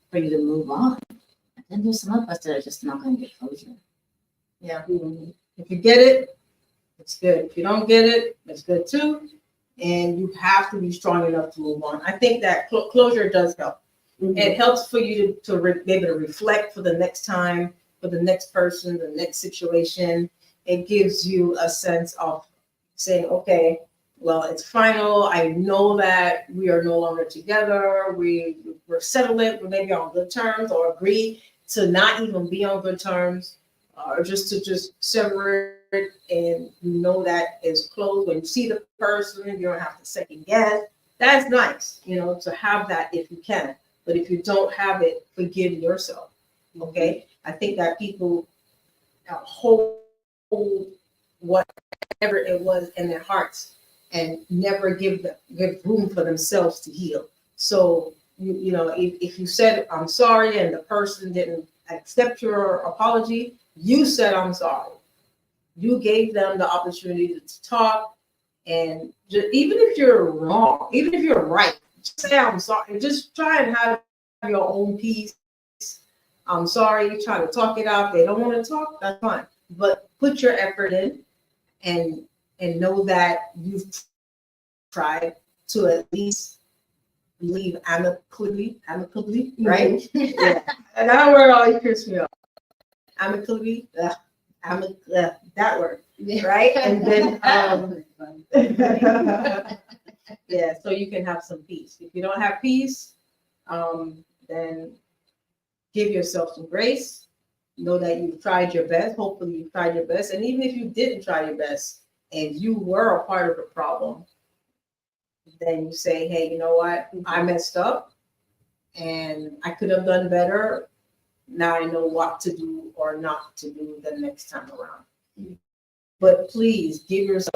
for you to move on. But then there's some of us that are just not going to get closure. Yeah. If you get it, it's good. If you don't get it, it's good too. And you have to be strong enough to move on. I think that closure does help. It helps for you to be able to reflect for the next time, for the next person, the next situation. It gives you a sense of saying, okay, well, it's final. I know that we are no longer together. We're settled it. We're maybe on good terms, or agree to not even be on good terms, or just separate. And you know that it's closed. When you see the person, you don't have to second guess. That's nice, to have that if you can. But if you don't have it, forgive yourself. Okay? I think that people hold whatever it was in their hearts and never give room for themselves to heal. So if you said I'm sorry and the person didn't accept your apology, you said I'm sorry. You gave them the opportunity to talk, and even if you're wrong, even if you're right, just say I'm sorry. Just try and have your own peace. I'm sorry. You try to talk it out. They don't want to talk. That's fine. But put your effort in, and know that you've tried to at least leave amicably, right? Yeah. And that word always pisses me off. Amicably. That word, right? And then, yeah, so you can have some peace. If you don't have peace, then give yourself some grace. Know that you've tried your best. Hopefully you've tried your best. And even if you didn't try your best and you were a part of the problem, then you say, hey, you know what? I messed up and I could have done better. Now I know what to do or not to do the next time around. But please give yourself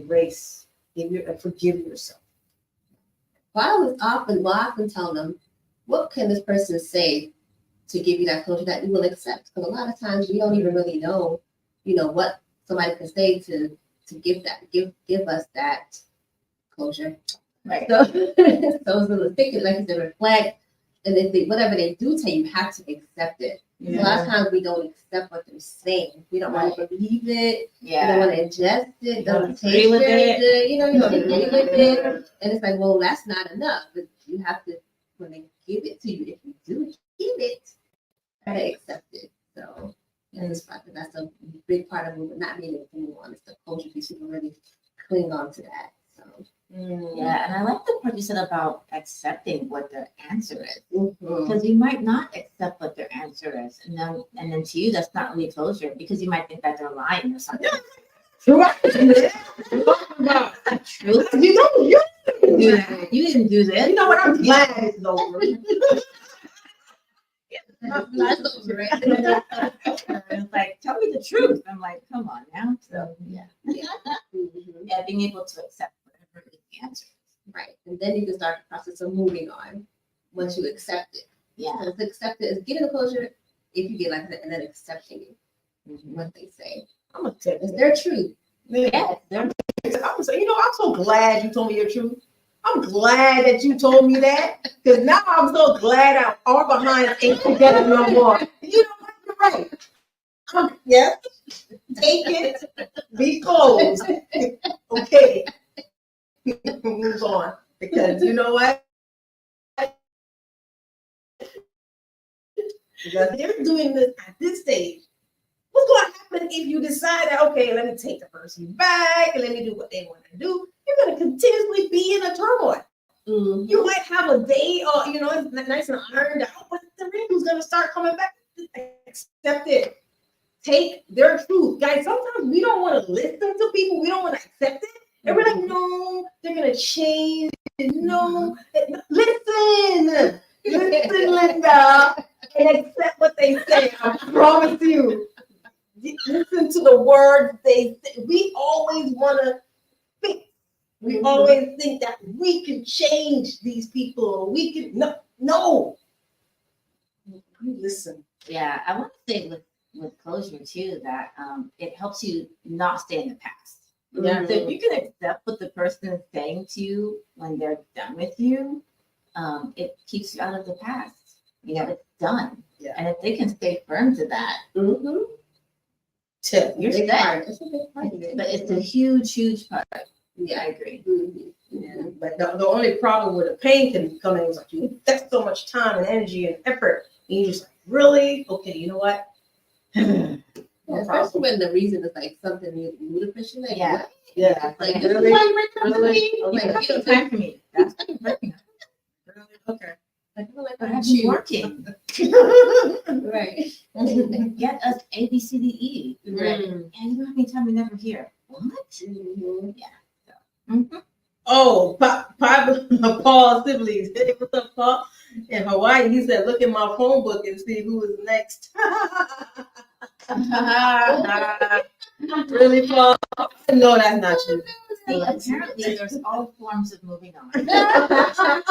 grace. Forgive yourself. I often tell them, what can this person say to give you that closure that you will accept? Because a lot of times we don't even really know, what somebody can say to give us that closure. Right. So, so it's thinking, like you said, reflect, and if whatever they do tell you, you have to accept it. A lot of times we don't accept what they're saying. We don't want to believe it. We don't want to ingest it. Doesn't taste very good. You don't agree with it. And it's like, well, that's not enough. But you have to, when they give it to you, if you do give it, try to accept it. So that's a big part of it, not being able to move on. It's the culture piece. People really cling on to that. So. Yeah, and I like the part you said about accepting what their answer is, Mm-hmm. because you might not accept what their answer is, and then to you that's not really closure because you might think that they're lying or something. Truth. Truth. You didn't do that. You didn't do this. You know what? I'm glad it's over. It's like, tell me the truth. I'm like, come on now. So yeah, being able to accept whatever the answer is. Right. And then you can start the process of moving on once you accept it. Yeah. So to accept it is getting the closure if you get like that, and then accepting it, what they say. I'm gonna tell It's their truth. Yeah, I'm saying, I'm so glad you told me your truth. I'm glad that you told me that, because now I'm so glad our behinds ain't together no more. You know what? You're right. Yeah. Take it. Be closed. Okay. Move on. Because you know what? Because they're doing this at this stage. What's going to happen if you decide that, okay, let me take the person back and let me do what they want to do? You're going to continuously be in a turmoil. Mm-hmm. You might have a day, or it's nice and ironed out, but the wrinkle's going to start coming back. Accept it. Take their truth. Guys, sometimes we don't want to listen to people. We don't want to accept it. And we're like, no, they're going to change. No. Listen. Listen, Linda. And accept what they say. I promise you. Listen to the words they say. We always want to fix. We always think that we can change these people. We can no. Listen. Yeah, I want to say with closure too that it helps you not stay in the past. Yeah. So if you can accept what the person is saying to you when they're done with you, it keeps you out of the past. It's done. Yeah. And if they can stay firm to that, Tip. you're Big set. part. It's a big part of it. But it's a huge part. Yeah. I agree. Mm-hmm. Yeah. But the only problem with the pain can come in is like you invest so much time and energy and effort, and you're just like, really? Okay, you know what? Yeah, especially when the reason is like something ludicrous. Like, Yeah. what? Yeah. Like, Like, this really? is why you break up with me? You Like, have you some know, time for me. That's working. Really? Okay. like, I feel like But I'm have you you. working? Right. Get us A, B, C, D, E. Right. And you don't have any time, you never hear. What? Mm-hmm. Mm-hmm. Oh, Paul siblings. Hey, what's up, Paul? In Hawaii, he said, look in my phone book and see who is next. Really, Paul? No, that's not true. See, apparently there's all forms of moving on. I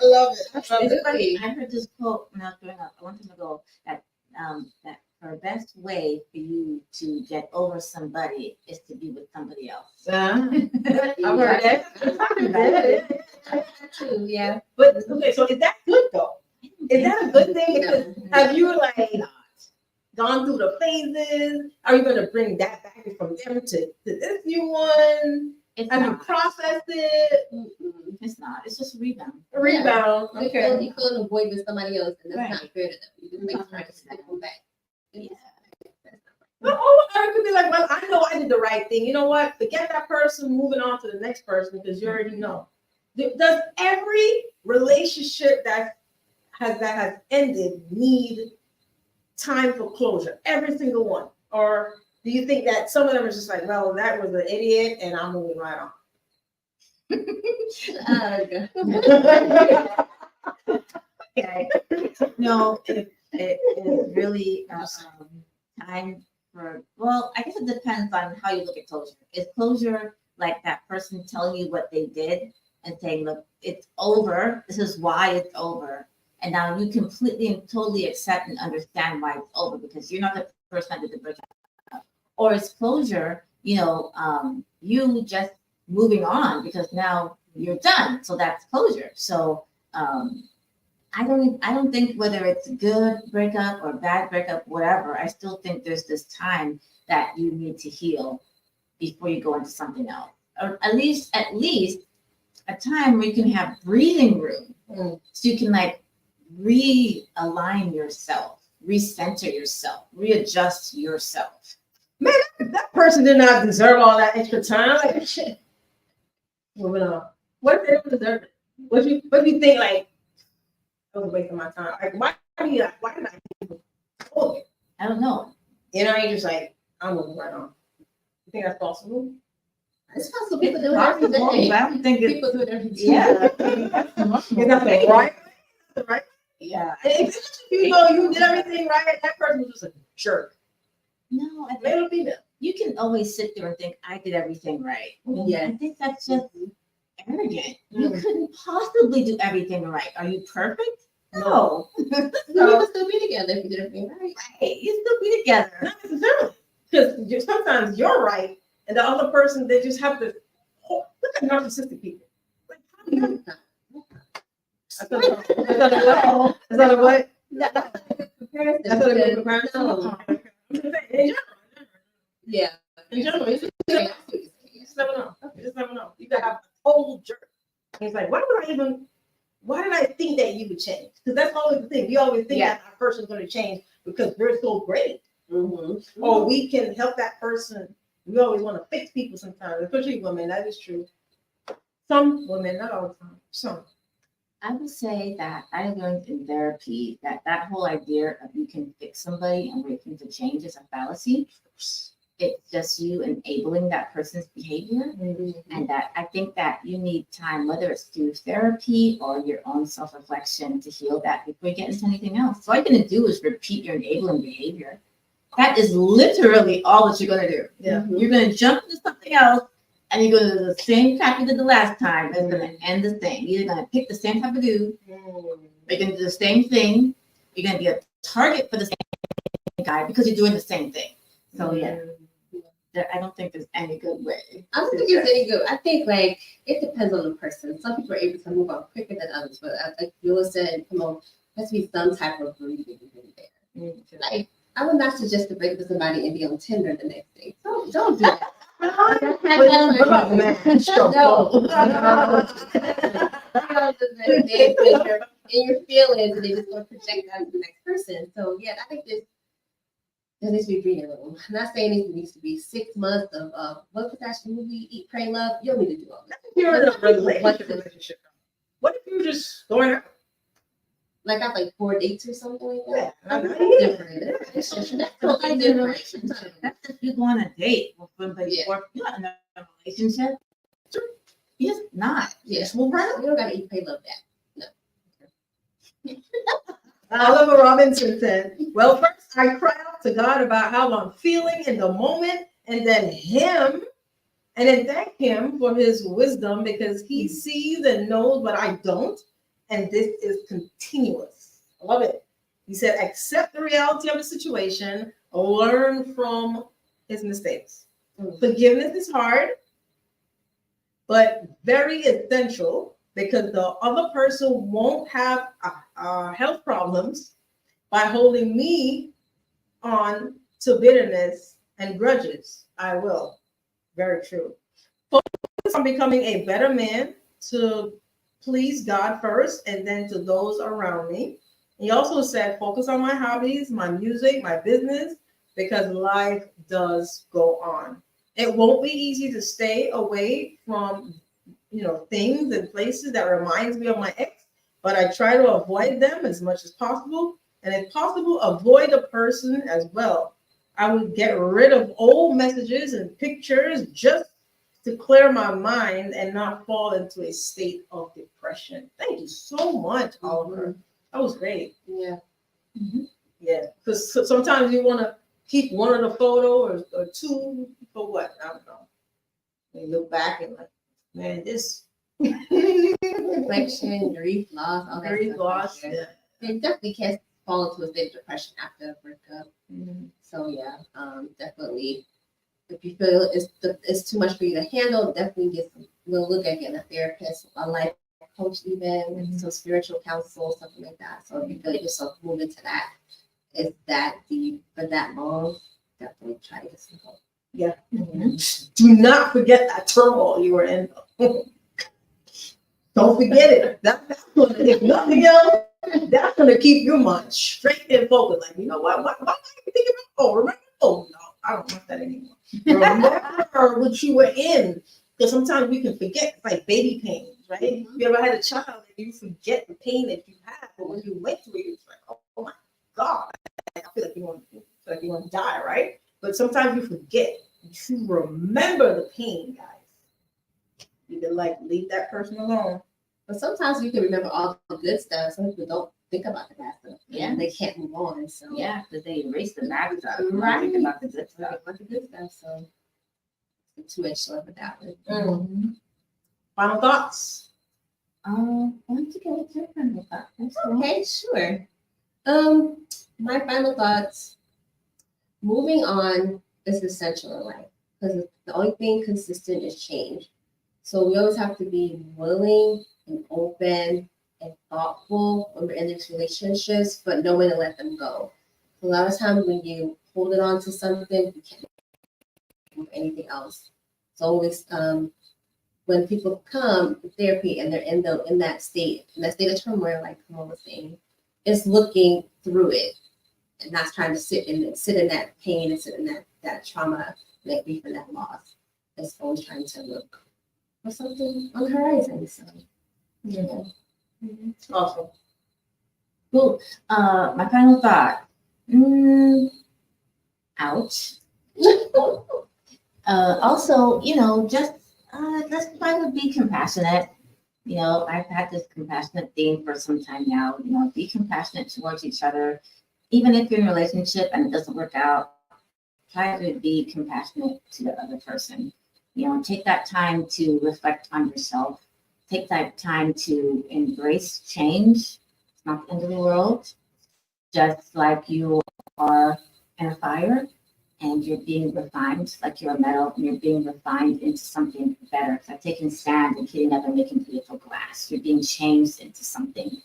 love it. It's funny. I heard this quote when I was growing up a long time ago that the best way for you to get over somebody is to be with somebody else. I've heard that. True, yeah. But okay, so is that good though? Is that a good thing? Because have you like gone through the phases? Are you going to bring that back from them to this new one? Have you processed it? It's not. It's just a rebound. A rebound. You Okay. couldn't avoid with somebody else, and that's Right. not fair to them. You just make trying to stick them back. Yeah. But I could be like, well, I know I did the right thing. You know what? Forget that person, moving on to the next person because you already know. Does every relationship that has ended need time for closure? Every single one? Or do you think that some of them are just like, well, that was an idiot and I'm moving right on? Okay. No, it is really time for, well, I guess it depends on how you look at closure. Is closure like that person telling you what they did and saying, look, it's over. This is why it's over. And now you completely and totally accept and understand why it's over because you're not the person that did the breakup. Or it's closure, you just moving on because now you're done. So that's closure. So I don't think whether it's good breakup or bad breakup, whatever, I still think there's this time that you need to heal before you go into something else. Or at least a time where you can have breathing room. So you can like realign yourself, recenter yourself, readjust yourself. Man, that person did not deserve all that extra time. Like shit. Moving on. What if they don't deserve it? What do you think? Like, I was wasting my time. Like, why did I even hold it? I don't know. You know, you're just like, I'm moving right on. You think that's possible? It's possible. People do it every day. I don't think it's, People do it every day. yeah. Is that the right? Right? Yeah. If you know you did everything right, that person was just a jerk. No, I think Male or female? you can always sit there and think, I did everything right. Yeah. I think that's just arrogant. You couldn't possibly do everything right. Are you perfect? No. So you would still be together if you did everything right. Right. You still be together. Not necessarily. Because sometimes you're right, and the other person, they just have to look at narcissistic people. Like, how do you? That's not a what? That's not a good comparison. Yeah. In general, you just never know. You just never know. You gotta have a total jerk. And it's like, why did I think that you would change? Because that's always the thing. We always think that our person's going to change because we're so great. Mm-hmm. Or we can help that person. We always want to fix people sometimes, especially women. That is true. Some women, not all the time. Some. I would say that I learned in therapy that whole idea of you can fix somebody and wait for them to change is a fallacy. It's just you enabling that person's behavior. And that I think that you need time, whether it's through therapy or your own self-reflection to heal that before you get into anything else. So all you're going to do is repeat your enabling behavior. That is literally all that you're going to do. Yeah. You're going to jump into something else and you're going to do the same crap you did the last time. It's going to end the thing. You're going to pick the same type of dude. You're going to do the same thing. You're going to be a target for the same guy because you're doing the same thing. So yeah. I don't think there's any good way. I don't think there's any good. I think like it depends on the person. Some people are able to move on quicker than others, but like Yola said, come on, there has to be some type of breathing there. Like I would not suggest to break with somebody and be on Tinder the next day. Don't do that. In your feelings, and they just want to project that to the next person. So yeah, I think there needs to be breathing room. I'm not saying it needs to be 6 months of what was that movie, Eat, Pray, Love? You don't need to do all that. You're in a relationship. What if you're just going out? Like I have like 4 dates or something like that. Yeah, Different. That's totally different. That's if you go on a date with somebody or you're not in a relationship. You're just not. Yeah. Just move right. You don't gotta Eat, Pray, Love that. Oliver Robinson said, well, first I cry out to God about how I'm feeling in the moment, and then thank him for his wisdom because he sees and knows what I don't. And this is continuous. I love it. He said, accept the reality of the situation, learn from his mistakes. Forgiveness is hard, but very essential because the other person won't have health problems by holding me on to bitterness and grudges. I will. Very true. Focus on becoming a better man to please God first and then to those around me. He also said, focus on my hobbies, my music, my business, because life does go on. It won't be easy to stay away from things and places that reminds me of my ex, but I try to avoid them as much as possible. And if possible, avoid a person as well. I would get rid of old messages and pictures just to clear my mind and not fall into a state of depression. Thank you so much, Oliver. That was great. Yeah. Yeah, because sometimes you want to keep one of the photo or two for what? I don't know. You look back and like, man, this reflection, grief, loss, all that Grief, stuff. loss. Right Yeah. there. They definitely can fall into a state of depression after a breakup. Mhm. So yeah, definitely. If you feel it's too much for you to handle, definitely we'll look at getting a therapist, a life coach, even some spiritual counsel, something like that. So if you feel yourself moving to that, is that deep for that long, definitely try to get some help. Yeah. Mhm. Do not forget that turmoil you were in. Don't forget it. That's gonna, if nothing else, that's gonna keep your mind straight and focused. Like, you know what am I thinking about? Oh, remember? Oh no, I don't want that anymore. Remember what you were in. Because sometimes we can forget, it's like baby pains, right? Mhm. You ever had a child and you forget the pain that you had, but when you went through it, it's like, oh my God, I feel like you want to die, right? But sometimes you forget. You remember the pain, guys. You can like leave that person alone. But sometimes you can remember all the good stuff. Some people don't think about the bad stuff. Yeah. They can't move on. So Yeah, because they erase the bad stuff. Right. Think about the good stuff. about the good stuff. So it's a two-edged sword with that one. Mhm. Final thoughts. Why don't you go with your final thought? Okay, sure. My final thoughts. Moving on is essential in life because the only thing consistent is change. So we always have to be willing and open and thoughtful when we're in these relationships, but know when to let them go. A lot of times when you hold it on to something, you can't move anything else. It's always when people come to therapy and they're in that state of turmoil, like Kimone was saying, it's looking through it and not trying to sit in that pain and sit in that trauma, that grief and that loss. It's always trying to look for something on the horizon. So yeah. Awesome. Cool. My final thought. Ouch. Also, just let's try to be compassionate. I've had this compassionate theme for some time now. Be compassionate towards each other, even if you're in a relationship and it doesn't work out. Try to be compassionate to the other person. Take that time to reflect on yourself. Take that time to embrace change. It's not the end of the world. Just like you are in a fire and you're being refined, like you're a metal and you're being refined into something better. It's like taking sand and heating up and making beautiful glass. You're being changed into something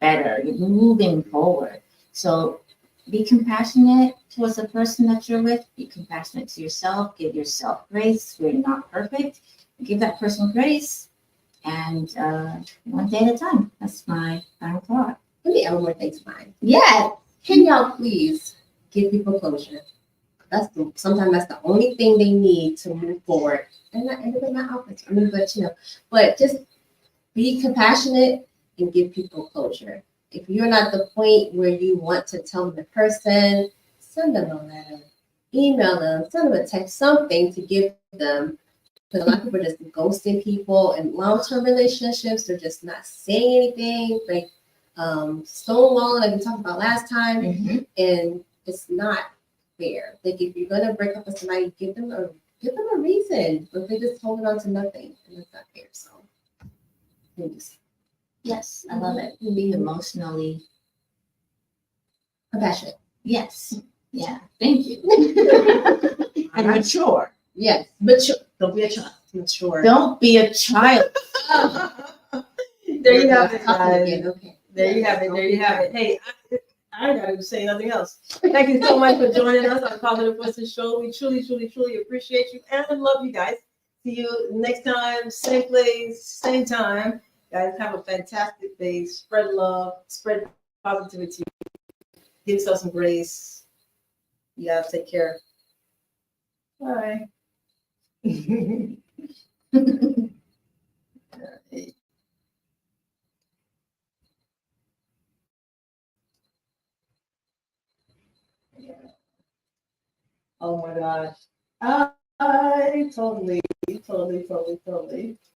better. You're moving forward. So be compassionate towards the person that you're with. Be compassionate to yourself. Give yourself grace. We're not perfect. Give that person grace. And one day at a time. That's my final thought. Let me add one more thing to mine. Yes. Can y'all please give people closure? Sometimes that's the only thing they need to move forward. And not everybody not opposite. But just be compassionate and give people closure. If you're not the point where you want to tell the person, send them a letter, email them, send them a text, something to give them. Because a lot of people are just ghosting people in long-term relationships. They're just not saying anything, like stonewalling, like we talked about last time. Mm-hmm. And it's not fair. Like if you're gonna break up with somebody, give them a reason. But they're just holding on to nothing, and it's not fair. So, please. Yes, I love it. Be emotionally Compassionate. yes. Yeah. Thank you. And mature. Yes. Mature. Don't be a child. Mature. Don't be a child. There you have it, guys. Again. Okay. There you have it. There you have it. Hey, I gotta say nothing else. Thank you so much for joining us on Positive Voices Show. We truly, truly, truly appreciate you and love you guys. See you next time, same place, same time. Guys, have a fantastic day. Spread love, spread positivity. Give yourself some grace. You gotta take care. Bye. Oh my gosh. I totally.